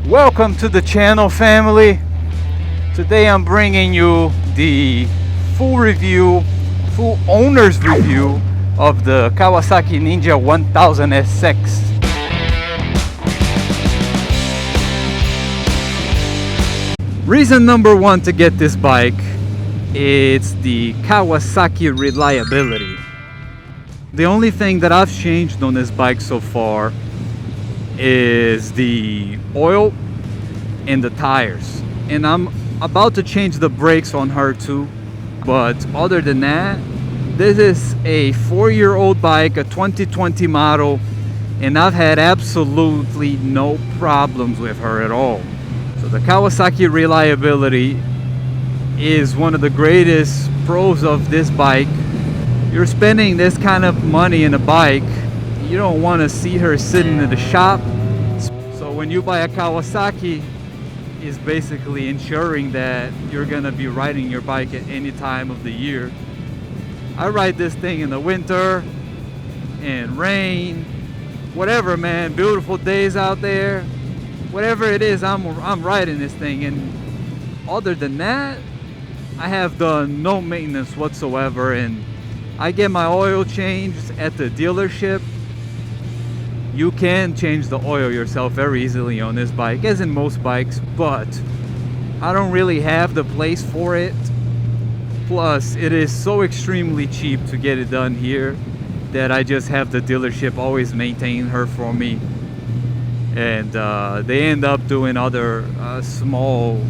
Welcome to the channel, family. Today I'm bringing you the full owner's review of the Kawasaki NInja 1000 SX. Reason number one to get this bike, it's the Kawasaki reliability. The only thing that I've changed on this bike so far is the oil and the tires, and I'm about to change the brakes on her too. But other than that, this is a 4-year-old bike, a 2020 model, and I've had absolutely no problems with her at all. So the Kawasaki reliability is one of the greatest pros of this bike. You're spending this kind of money in a bike, you don't want to see her sitting in the shop. So when you buy a Kawasaki, it's basically ensuring that you're gonna be riding your bike at any time of the year. I ride this thing in the winter and rain, whatever, man. Beautiful days out there, whatever it is, I'm riding this thing. And other than that, I have done no maintenance whatsoever, and I get my oil changed at the dealership. You can change the oil yourself very easily on this bike, as in most bikes, but I don't really have the place for it. Plus, it is so extremely cheap to get it done here that I just have the dealership always maintain her for me. And they end up doing other small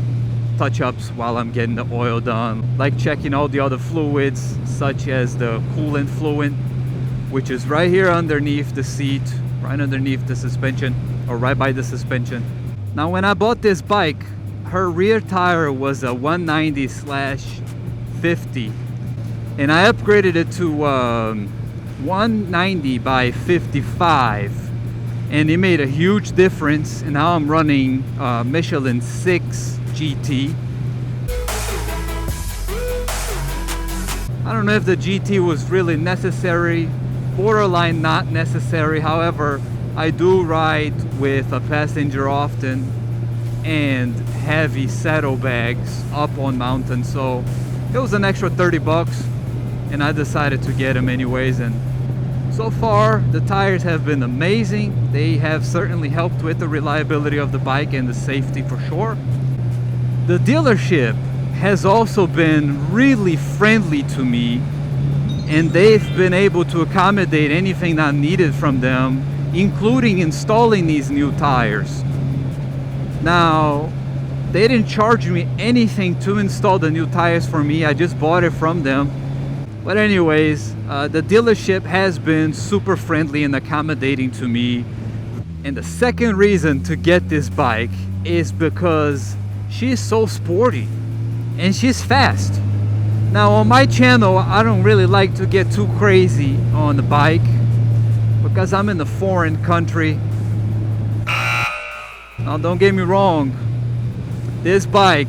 touch-ups while I'm getting the oil done, like checking all the other fluids, such as the coolant fluid, which is right here underneath the seat, right underneath the suspension, or right by the suspension. Now, when I bought this bike, her rear tire was a 190/50, and I upgraded it to 190 by 55, and it made a huge difference. And now I'm running Michelin 6 GT. I don't know if the GT was really necessary, borderline not necessary. However, I do ride with a passenger often and heavy saddlebags up on mountains, so it was an extra 30 bucks and I decided to get them anyways. And so far the tires have been amazing. They have certainly helped with the reliability of the bike and the safety for sure. The dealership has also been really friendly to me, and they've been able to accommodate anything that I needed from them, including installing these new tires. Now, they didn't charge me anything to install the new tires for me. I just bought it from them. But anyways, the dealership has been super friendly and accommodating to me. And the second reason to get this bike is because she's so sporty and she's fast. Now, on my channel, I don't really like to get too crazy on the bike because I'm in a foreign country. Now, don't get me wrong, this bike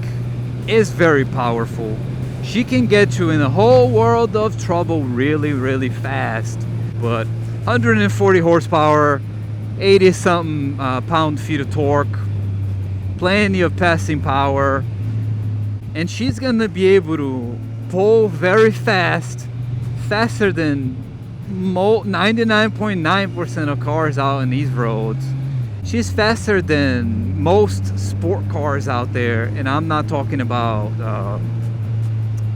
is very powerful. She can get you in a whole world of trouble really, really fast. But 140 horsepower, 80 something pound-feet of torque, plenty of passing power, and she's gonna be able to pull very fast, faster than 99.9% of cars out in these roads. She's faster than most sport cars out there, and I'm not talking about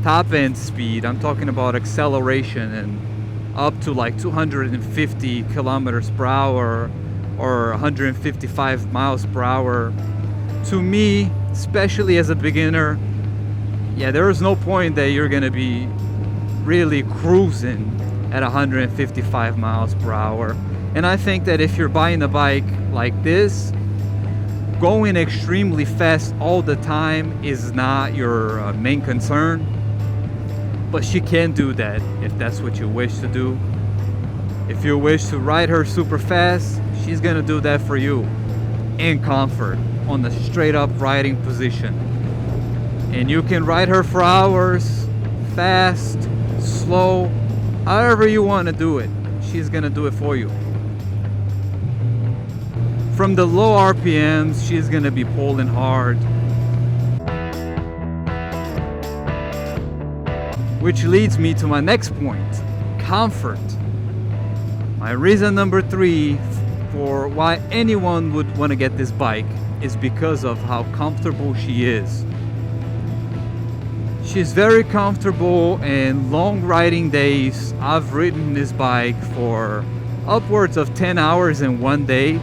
top end speed. I'm talking about acceleration and up to like 250 kilometers per hour or 155 miles per hour. To me, especially as a beginner, yeah, there is no point that you're gonna be really cruising at 155 miles per hour. And I think that if you're buying a bike like this, going extremely fast all the time is not your main concern. But she can do that if that's what you wish to do. If you wish to ride her super fast, she's gonna do that for you in comfort on the straight up riding position. And you can ride her for hours, fast, slow, however you want to do it. She's gonna do it for you. From the low RPMs, she's gonna be pulling hard. Which leads me to my next point, comfort. My reason number 3 for why anyone would want to get this bike is because of how comfortable she is. She's very comfortable, and long riding days, I've ridden this bike for upwards of 10 hours in one day.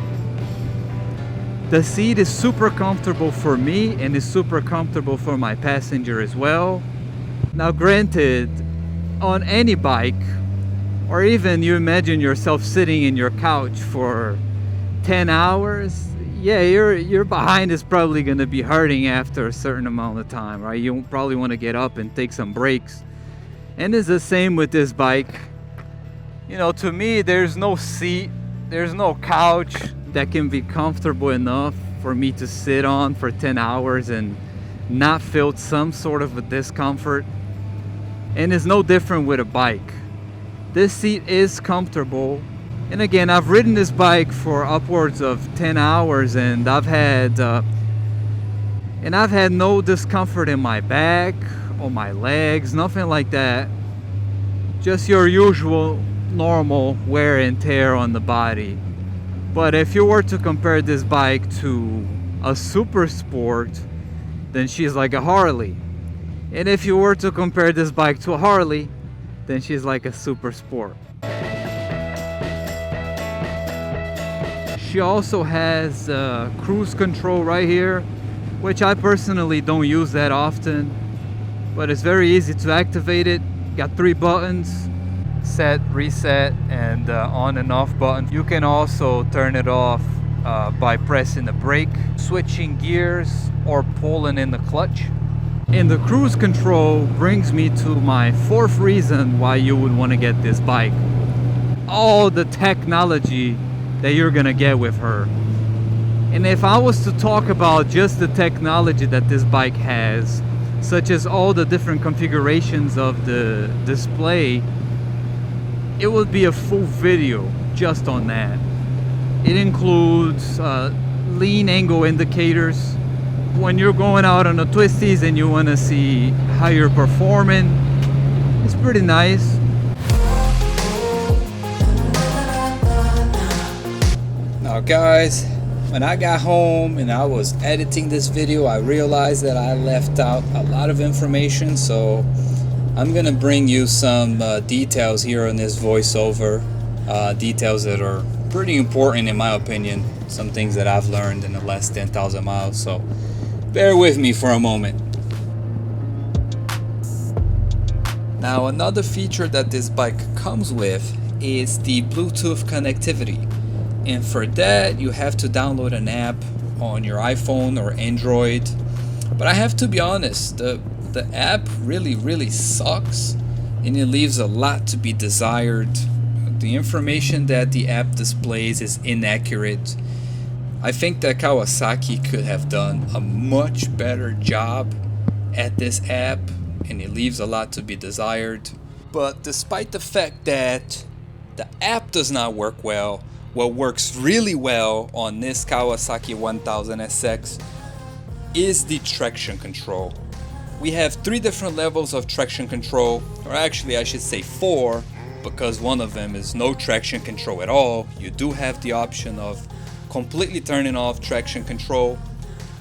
The seat is super comfortable for me and is super comfortable for my passenger as well. Now granted, on any bike, or even you imagine yourself sitting in your couch for 10 hours, yeah, your behind is probably going to be hurting after a certain amount of time, right? You probably want to get up and take some breaks. And it's the same with this bike. You know, to me, there's no seat, there's no couch that can be comfortable enough for me to sit on for 10 hours and not feel some sort of a discomfort. And it's no different with a bike. This seat is comfortable. And again, I've ridden this bike for upwards of 10 hours and I've had no discomfort in my back or my legs, nothing like that. Just your usual normal wear and tear on the body. But if you were to compare this bike to a super sport, then she's like a Harley. And if you were to compare this bike to a Harley, then she's like a super sport. She also has cruise control right here, which I personally don't use that often, but it's very easy to activate it. Got 3 buttons, set, reset, and on and off button. You can also turn it off by pressing the brake, switching gears, or pulling in the clutch. And the cruise control brings me to my 4th reason why you would want to get this bike. All the technology that you're gonna get with her. And if I was to talk about just the technology that this bike has, such as all the different configurations of the display, it would be a full video just on that. It includes lean angle indicators. When you're going out on the twisties and you want to see how you're performing, it's pretty nice. Now guys, when I got home and I was editing this video, I realized that I left out a lot of information, so I'm gonna bring you some details here on this voiceover, details that are pretty important in my opinion, some things that I've learned in the last 10,000 miles, so bear with me for a moment. Now another feature that this bike comes with is the Bluetooth connectivity, and for that you have to download an app on your iPhone or Android. But I have to be honest, the app really sucks and it leaves a lot to be desired. The information that the app displays is inaccurate. I think that Kawasaki could have done a much better job at this app, and it leaves a lot to be desired. But despite the fact that the app does not work well, what works really well on this Kawasaki 1000 SX is the traction control. We have 3 different levels of traction control, or actually I should say 4, because one of them is no traction control at all. You do have the option of completely turning off traction control,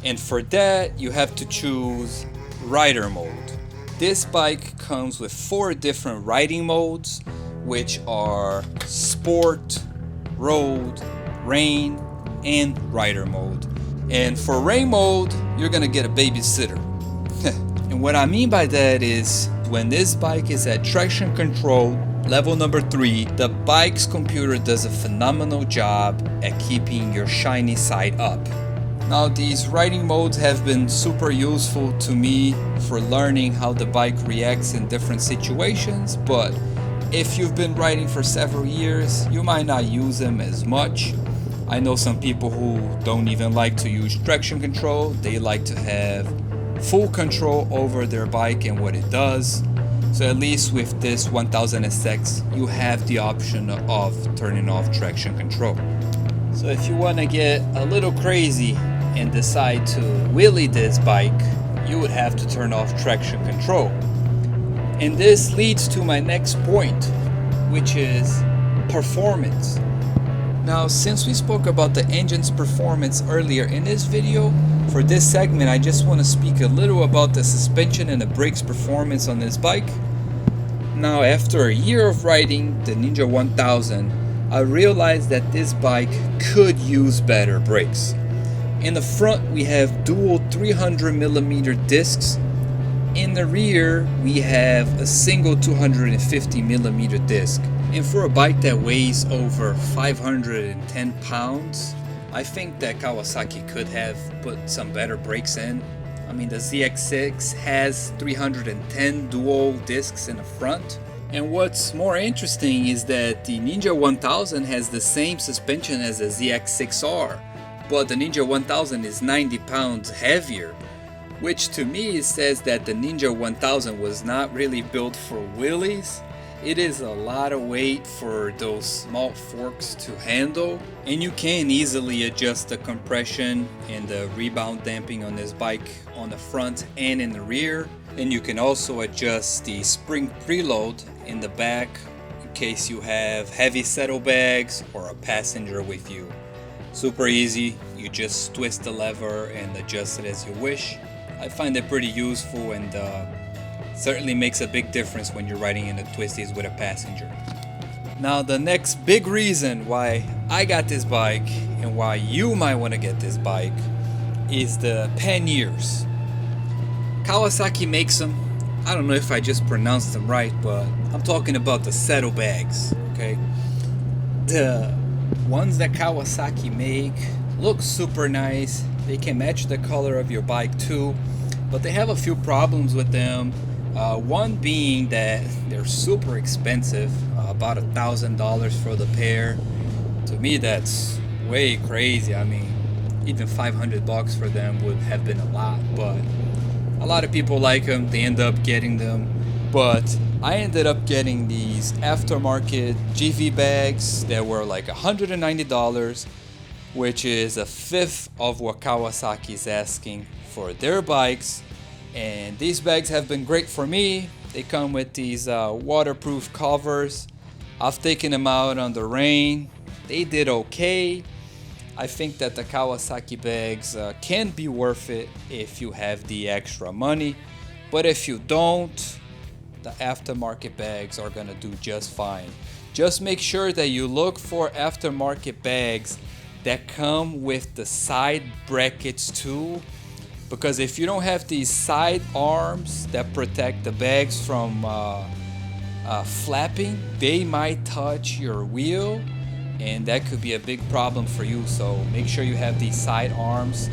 and for that you have to choose rider mode. This bike comes with 4 different riding modes, which are sport, road, rain, and rider mode. And for rain mode, you're gonna get a babysitter. And what I mean by that is when this bike is at traction control level number 3, the bike's computer does a phenomenal job at keeping your shiny side up. Now these riding modes have been super useful to me for learning how the bike reacts in different situations, but if you've been riding for several years, you might not use them as much. I know some people who don't even like to use traction control. They like to have full control over their bike and what it does. So at least with this 1000 SX, you have the option of turning off traction control. So if you want to get a little crazy and decide to wheelie this bike, you would have to turn off traction control. And this leads to my next point, which is performance. Now, since we spoke about the engine's performance earlier in this video, for this segment I just want to speak a little about the suspension and the brakes performance on this bike. Now, after a year of riding the Ninja 1000, I realized that this bike could use better brakes. In the front we have dual 300mm discs. In the rear we have a single 250mm disc. And for a bike that weighs over 510 pounds, I think that Kawasaki could have put some better brakes in. I mean, the ZX6 has 310 dual discs in the front. And what's more interesting is that the Ninja 1000 has the same suspension as the ZX6R, but the Ninja 1000 is 90 pounds heavier, which to me says that the Ninja 1000 was not really built for wheelies. It is a lot of weight for those small forks to handle, and you can easily adjust the compression and the rebound damping on this bike on the front and in the rear. And you can also adjust the spring preload in the back in case you have heavy saddlebags or a passenger with you. Super easy, you just twist the lever and adjust it as you wish. I find it pretty useful, and certainly makes a big difference when you're riding in the twisties with a passenger. Now, the next big reason why I got this bike and why you might want to get this bike is the panniers. Kawasaki makes them. I don't know if I just pronounced them right, but I'm talking about the saddlebags, okay? The ones that Kawasaki make look super nice. They can match the color of your bike too, but they have a few problems with them. One being that they're super expensive, about $1,000 for the pair. To me, that's way crazy. I mean, even $500 for them would have been a lot, but a lot of people like them. They end up getting them. But I ended up getting these aftermarket GV bags that were like $190, which is a fifth of what Kawasaki is asking for their bikes. And these bags have been great for me. They come with these waterproof covers. I've taken them out on the rain. They did okay. I think that the Kawasaki bags can be worth it if you have the extra money. But if you don't, the aftermarket bags are gonna do just fine. Just make sure that you look for aftermarket bags that come with the side brackets too. Because if you don't have these side arms that protect the bags from flapping, they might touch your wheel, and that could be a big problem for you. So make sure you have these side arms.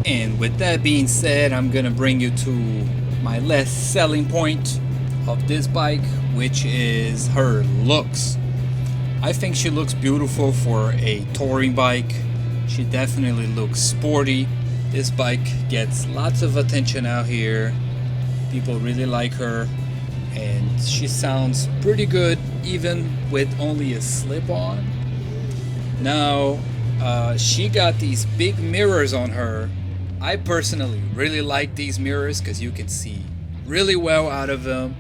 And with that being said, I'm gonna bring you to my last selling point of this bike, which is her looks. I think she looks beautiful for a touring bike. She definitely looks sporty. This bike gets lots of attention out here. People really like her, and she sounds pretty good even with only a slip-on. Now, she got these big mirrors on her. I personally really like these mirrors because you can see really well out of them.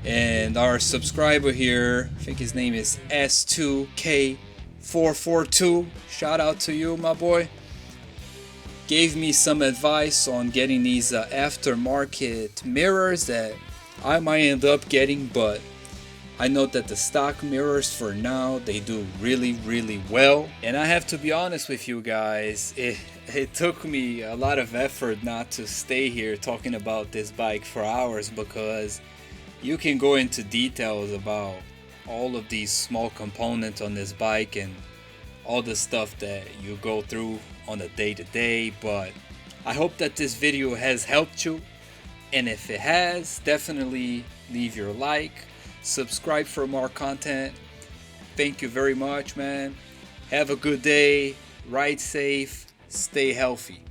And our subscriber here, I think his name is S2K442, shout out to you, my boy, gave me some advice on getting these aftermarket mirrors that I might end up getting, but I know that the stock mirrors for now, they do really well. And I have to be honest with you guys, it took me a lot of effort not to stay here talking about this bike for hours, because you can go into details about all of these small components on this bike and all the stuff that you go through on a day-to-day, but I hope that this video has helped you, and if it has, definitely leave your like, subscribe for more content. Thank you very much, man. Have a good day, ride safe, stay healthy.